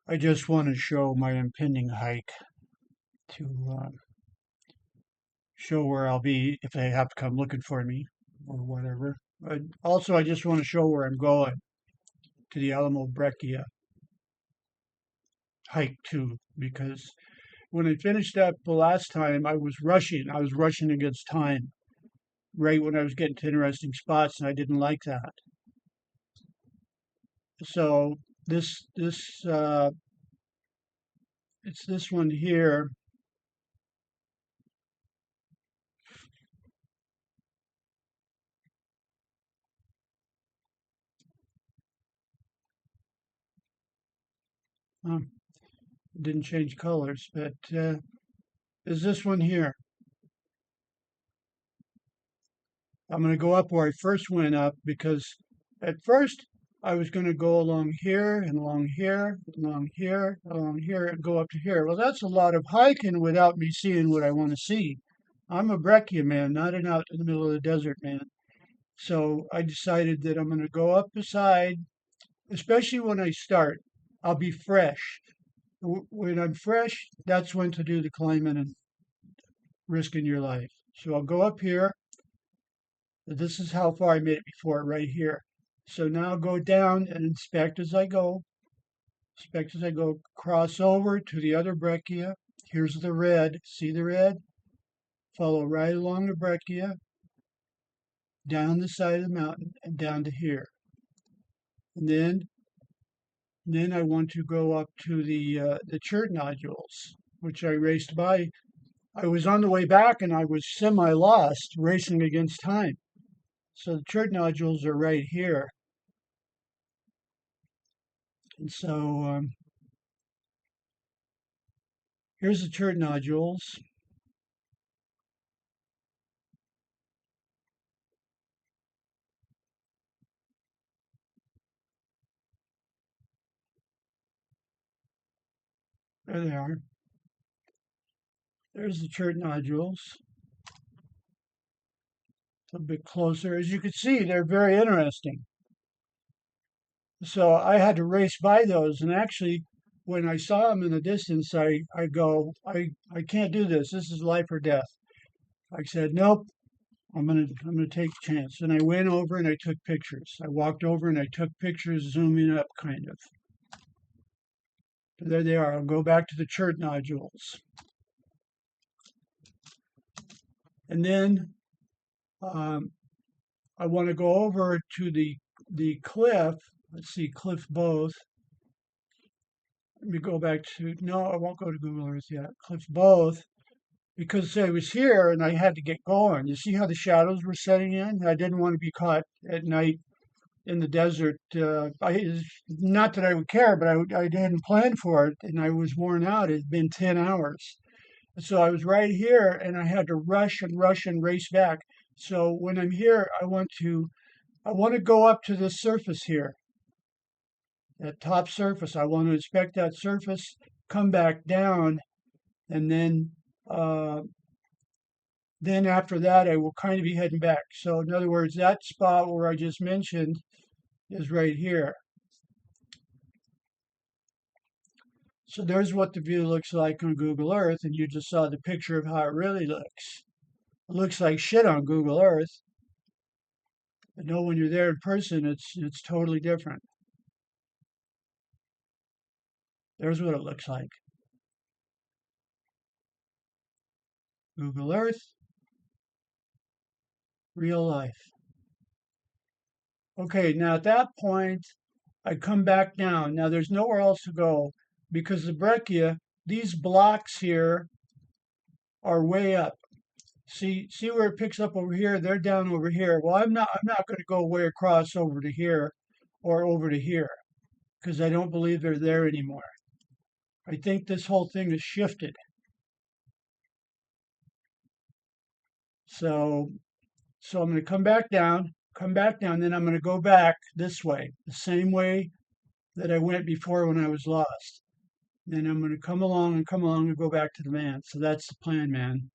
I just want to show my impending hike to show where I'll be if they have to come looking for me or whatever. Also, I just want to show where I'm going to the Alamo Breccia hike too, because when I finished up the last time, I was rushing. I was rushing against time right when I was getting to interesting spots, and I didn't like that. So this it's this one here. Um, didn't change colors, but is this one here. I'm going to go up where I first went up because at first I was going to go along here and along here, along here, along here, and go up to here. Well, that's a lot of hiking without me seeing what I want to see. I'm a breccia man, not an out in the middle of the desert man. So I decided that I'm going to go up the side, especially when I start. I'll be fresh. When I'm fresh, that's when to do the climbing and risking your life. So I'll go up here. This is how far I made it before, right here. So now go down and inspect as I go. Inspect as I go. Cross over to the other breccia. Here's the red. See the red? Follow right along the breccia, down the side of the mountain, and down to here. And then I want to go up to the chert nodules, which I raced by. I was on the way back and I was semi-lost, racing against time. So the chert nodules are right here. And so here's the chert nodules. There they are. There's the chert nodules. A bit closer. As you can see, they're very interesting. So I had to race by those. And actually, when I saw them in the distance, I go, I can't do this. This is life or death. I said, nope, I'm gonna take a chance. And I went over and I took pictures. I walked over and I took pictures, zooming up kind of. There they are. I'll go back to the chert nodules. And then I want to go over to the cliff. Let's see, cliff both. Let me go back to, no, I won't go to Google Earth yet. Cliff both, because I was here and I had to get going. You see how the shadows were setting in? I didn't want to be caught at night in the desert. Not that I would care, but I hadn't planned for it and I was worn out. It had been 10 hours. So I was right here and I had to rush and race back. So when I'm here, I want to go up to this surface here, that top surface. I want to inspect that surface, come back down, and then after that, I will kind of be heading back. So in other words, that spot where I just mentioned is right here. So there's what the view looks like on Google Earth, and you just saw the picture of how it really looks. It looks like shit on Google Earth. But no, when you're there in person, it's totally different. There's what it looks like. Google Earth, real life. Okay, now at that point, I come back down. Now there's nowhere else to go because the breccia, these blocks here are way up. See where it picks up over here? They're down over here. Well, I'm not going to go way across over to here or over to here because I don't believe they're there anymore. I think this whole thing is shifted. So I'm going to come back down, then I'm going to go back this way, the same way that I went before when I was lost. Then I'm going to come along and go back to the man. So that's the plan, man.